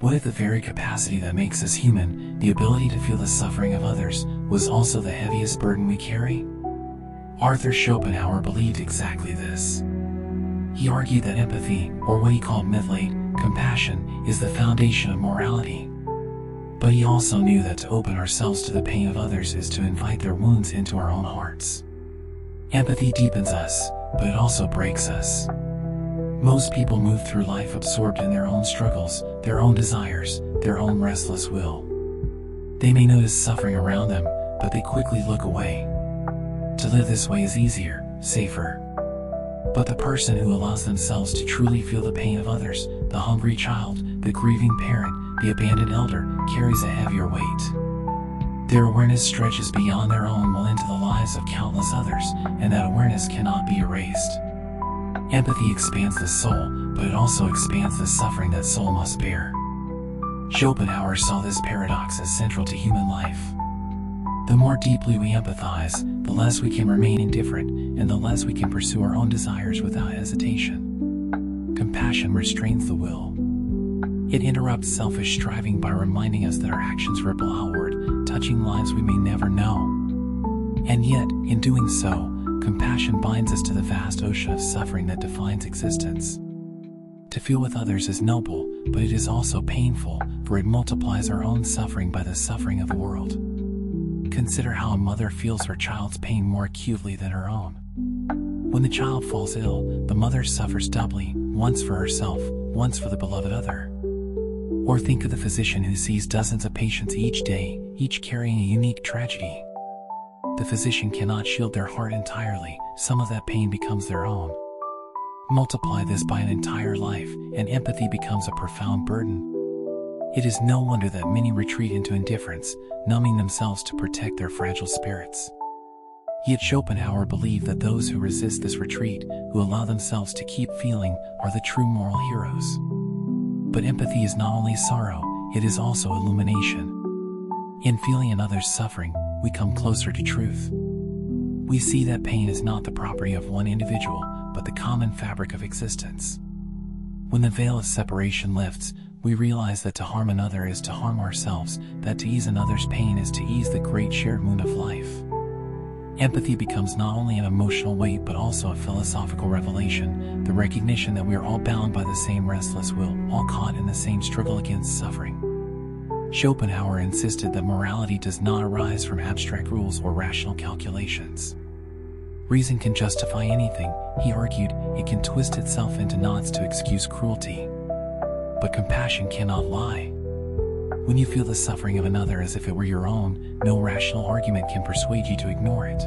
What if the very capacity that makes us human, the ability to feel the suffering of others, was also the heaviest burden we carry? Arthur Schopenhauer believed exactly this. He argued that empathy, or what he called mitleid, compassion, is the foundation of morality. But he also knew that to open ourselves to the pain of others is to invite their wounds into our own hearts. Empathy deepens us, but it also breaks us. Most people move through life absorbed in their own struggles, their own desires, their own restless will. They may notice suffering around them, but they quickly look away. To live this way is easier, safer. But the person who allows themselves to truly feel the pain of others, the hungry child, the grieving parent, the abandoned elder, carries a heavier weight. Their awareness stretches beyond their own will into the lives of countless others, and that awareness cannot be erased. Empathy expands the soul, but it also expands the suffering that soul must bear. Schopenhauer saw this paradox as central to human life. The more deeply we empathize, the less we can remain indifferent, and the less we can pursue our own desires without hesitation. Compassion restrains the will. It interrupts selfish striving by reminding us that our actions ripple outward, touching lives we may never know. And yet, in doing so, compassion binds us to the vast ocean of suffering that defines existence. To feel with others is noble, but it is also painful, for it multiplies our own suffering by the suffering of the world. Consider how a mother feels her child's pain more acutely than her own. When the child falls ill, the mother suffers doubly, once for herself, once for the beloved other. Or think of the physician who sees dozens of patients each day, each carrying a unique tragedy. The physician cannot shield their heart entirely, some of that pain becomes their own. Multiply this by an entire life, and empathy becomes a profound burden. It is no wonder that many retreat into indifference, numbing themselves to protect their fragile spirits. Yet Schopenhauer believed that those who resist this retreat, who allow themselves to keep feeling, are the true moral heroes. But empathy is not only sorrow, it is also illumination. In feeling another's suffering, we come closer to truth. We see that pain is not the property of one individual, but the common fabric of existence. When the veil of separation lifts, we realize that to harm another is to harm ourselves, that to ease another's pain is to ease the great shared wound of life. Empathy becomes not only an emotional weight but also a philosophical revelation, the recognition that we are all bound by the same restless will, all caught in the same struggle against suffering. Schopenhauer insisted that morality does not arise from abstract rules or rational calculations. Reason can justify anything, he argued, it can twist itself into knots to excuse cruelty. But compassion cannot lie. When you feel the suffering of another as if it were your own, no rational argument can persuade you to ignore it.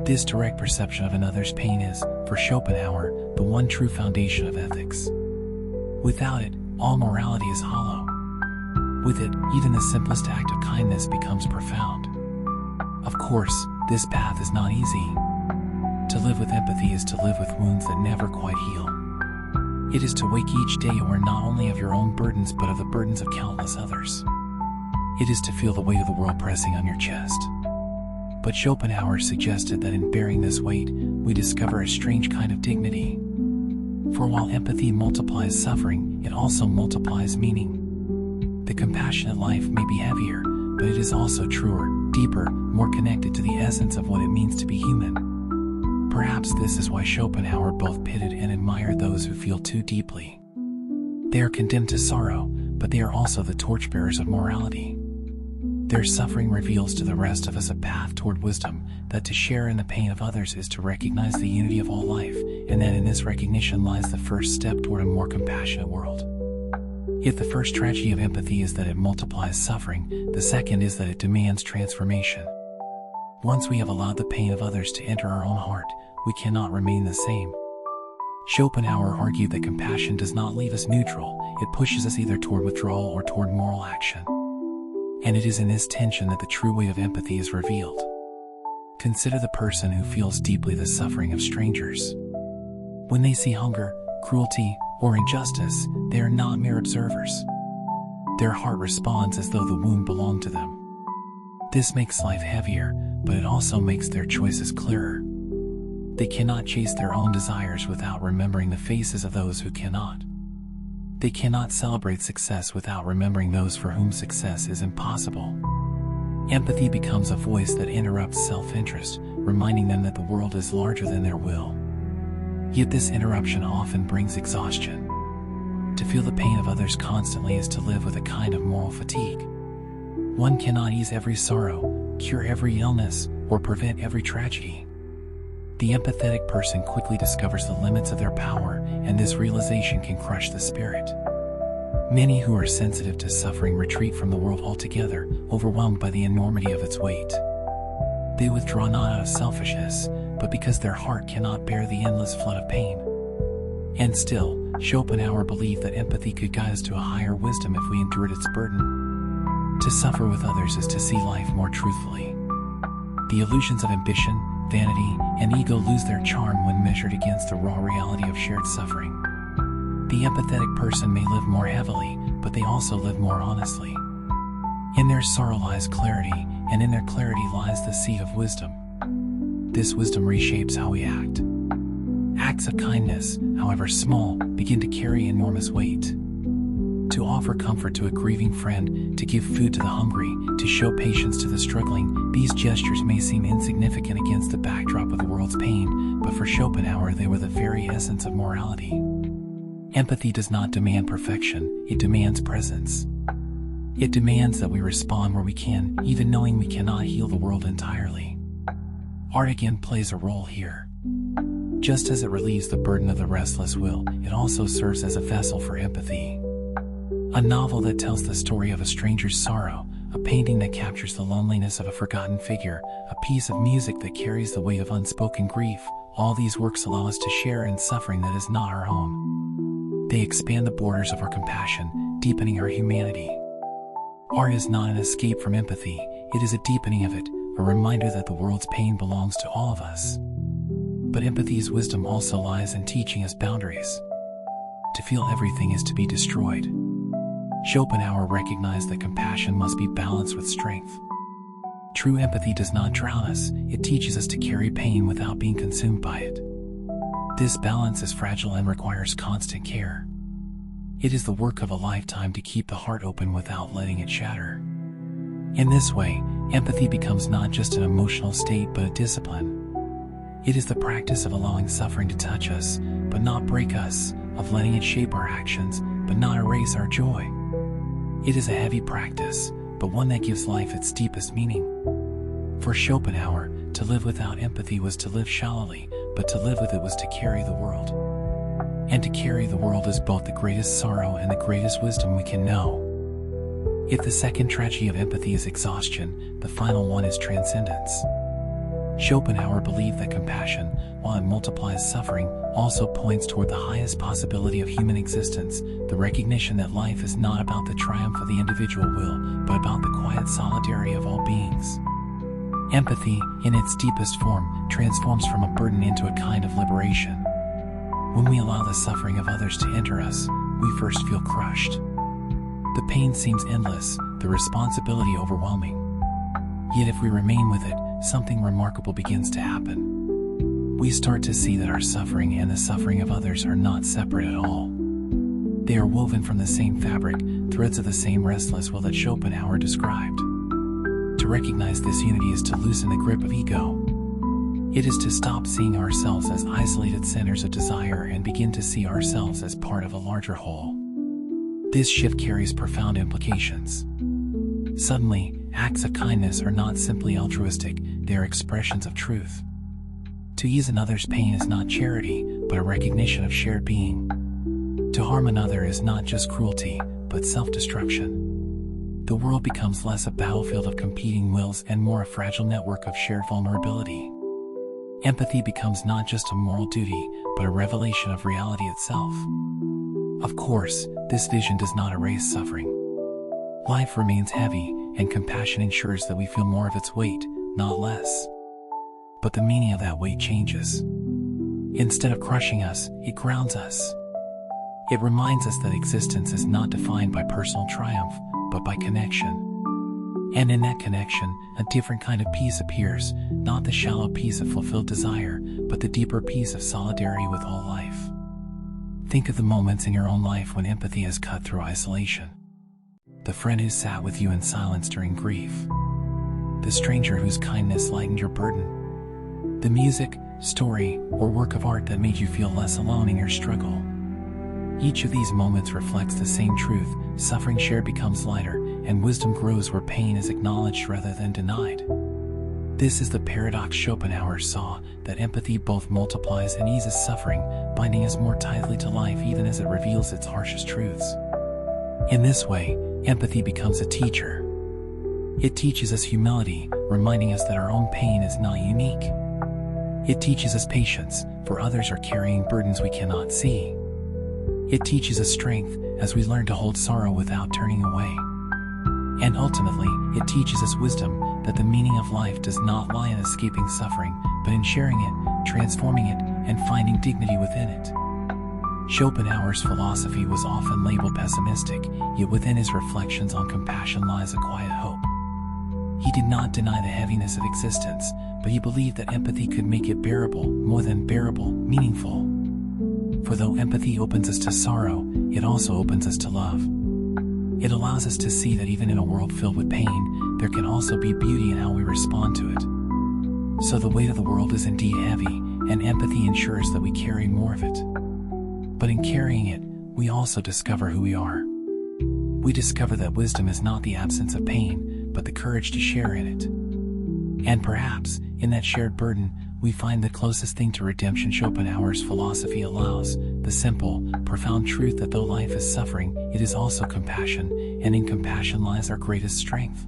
This direct perception of another's pain is, for Schopenhauer, the one true foundation of ethics. Without it, all morality is hollow. With it, even the simplest act of kindness becomes profound. Of course, this path is not easy. To live with empathy is to live with wounds that never quite heal. It is to wake each day aware not only of your own burdens but of the burdens of countless others. It is to feel the weight of the world pressing on your chest. But Schopenhauer suggested that in bearing this weight, we discover a strange kind of dignity. For while empathy multiplies suffering, it also multiplies meaning. The compassionate life may be heavier, but it is also truer, deeper, more connected to the essence of what it means to be human. Perhaps this is why Schopenhauer both pitied and admired those who feel too deeply. They are condemned to sorrow, but they are also the torchbearers of morality. Their suffering reveals to the rest of us a path toward wisdom, that to share in the pain of others is to recognize the unity of all life, and that in this recognition lies the first step toward a more compassionate world. If the first tragedy of empathy is that it multiplies suffering, the second is that it demands transformation. Once we have allowed the pain of others to enter our own heart, we cannot remain the same. Schopenhauer argued that compassion does not leave us neutral, it pushes us either toward withdrawal or toward moral action. And it is in this tension that the true weight of empathy is revealed. Consider the person who feels deeply the suffering of strangers. When they see hunger, cruelty, or injustice, they are not mere observers. Their heart responds as though the wound belonged to them. This makes life heavier, but it also makes their choices clearer. They cannot chase their own desires without remembering the faces of those who cannot. They cannot celebrate success without remembering those for whom success is impossible. Empathy becomes a voice that interrupts self-interest, reminding them that the world is larger than their will. Yet this interruption often brings exhaustion. To feel the pain of others constantly is to live with a kind of moral fatigue. One cannot ease every sorrow, cure every illness, or prevent every tragedy. The empathetic person quickly discovers the limits of their power, and this realization can crush the spirit. Many who are sensitive to suffering retreat from the world altogether, overwhelmed by the enormity of its weight. They withdraw not out of selfishness, but because their heart cannot bear the endless flood of pain. And still, Schopenhauer believed that empathy could guide us to a higher wisdom if we endured its burden. To suffer with others is to see life more truthfully. The illusions of ambition, vanity, and ego lose their charm when measured against the raw reality of shared suffering. The empathetic person may live more heavily, but they also live more honestly. In their sorrow lies clarity, and in their clarity lies the seed of wisdom. This wisdom reshapes how we act. Acts of kindness, however small, begin to carry enormous weight. To offer comfort to a grieving friend, to give food to the hungry, to show patience to the struggling, these gestures may seem insignificant against the backdrop of the world's pain, but for Schopenhauer they were the very essence of morality. Empathy does not demand perfection, it demands presence. It demands that we respond where we can, even knowing we cannot heal the world entirely. Art again plays a role here. Just as it relieves the burden of the restless will, it also serves as a vessel for empathy. A novel that tells the story of a stranger's sorrow, a painting that captures the loneliness of a forgotten figure, a piece of music that carries the weight of unspoken grief, all these works allow us to share in suffering that is not our own. They expand the borders of our compassion, deepening our humanity. Art is not an escape from empathy, it is a deepening of it, a reminder that the world's pain belongs to all of us. But empathy's wisdom also lies in teaching us boundaries. To feel everything is to be destroyed. Schopenhauer recognized that compassion must be balanced with strength. True empathy does not drown us, it teaches us to carry pain without being consumed by it. This balance is fragile and requires constant care. It is the work of a lifetime to keep the heart open without letting it shatter. In this way, empathy becomes not just an emotional state but a discipline. It is the practice of allowing suffering to touch us, but not break us, of letting it shape our actions, but not erase our joy. It is a heavy practice, but one that gives life its deepest meaning. For Schopenhauer, to live without empathy was to live shallowly, but to live with it was to carry the world. And to carry the world is both the greatest sorrow and the greatest wisdom we can know. If the second tragedy of empathy is exhaustion, the final one is transcendence. Schopenhauer believed that compassion, while it multiplies suffering, also points toward the highest possibility of human existence, the recognition that life is not about the triumph of the individual will, but about the quiet solidarity of all beings. Empathy, in its deepest form, transforms from a burden into a kind of liberation. When we allow the suffering of others to enter us, we first feel crushed. The pain seems endless, the responsibility overwhelming. Yet if we remain with it, something remarkable begins to happen. We start to see that our suffering and the suffering of others are not separate at all. They are woven from the same fabric, threads of the same restless will that Schopenhauer described. To recognize this unity is to loosen the grip of ego. It is to stop seeing ourselves as isolated centers of desire and begin to see ourselves as part of a larger whole. This shift carries profound implications. Suddenly, acts of kindness are not simply altruistic, they are expressions of truth. To ease another's pain is not charity, but a recognition of shared being. To harm another is not just cruelty, but self-destruction. The world becomes less a battlefield of competing wills and more a fragile network of shared vulnerability. Empathy becomes not just a moral duty, but a revelation of reality itself. Of course, this vision does not erase suffering. Life remains heavy, and compassion ensures that we feel more of its weight, not less. But the meaning of that weight changes. Instead of crushing us, it grounds us. It reminds us that existence is not defined by personal triumph, but by connection. And in that connection, a different kind of peace appears, not the shallow peace of fulfilled desire, but the deeper peace of solidarity with all life. Think of the moments in your own life when empathy has cut through isolation. The friend who sat with you in silence during grief. The stranger whose kindness lightened your burden. The music, story, or work of art that made you feel less alone in your struggle. Each of these moments reflects the same truth: suffering shared becomes lighter, and wisdom grows where pain is acknowledged rather than denied. This is the paradox Schopenhauer saw, that empathy both multiplies and eases suffering, binding us more tightly to life even as it reveals its harshest truths. In this way, empathy becomes a teacher. It teaches us humility, reminding us that our own pain is not unique. It teaches us patience, for others are carrying burdens we cannot see. It teaches us strength, as we learn to hold sorrow without turning away. And ultimately, it teaches us wisdom, that the meaning of life does not lie in escaping suffering, but in sharing it, transforming it, and finding dignity within it. Schopenhauer's philosophy was often labeled pessimistic, yet within his reflections on compassion lies a quiet hope. He did not deny the heaviness of existence, but he believed that empathy could make it bearable, more than bearable, meaningful. For though empathy opens us to sorrow, it also opens us to love. It allows us to see that even in a world filled with pain, there can also be beauty in how we respond to it. So the weight of the world is indeed heavy, and empathy ensures that we carry more of it. But in carrying it, we also discover who we are. We discover that wisdom is not the absence of pain, but the courage to share in it. And perhaps, in that shared burden, we find the closest thing to redemption Schopenhauer's philosophy allows, the simple, profound truth that though life is suffering, it is also compassion, and in compassion lies our greatest strength.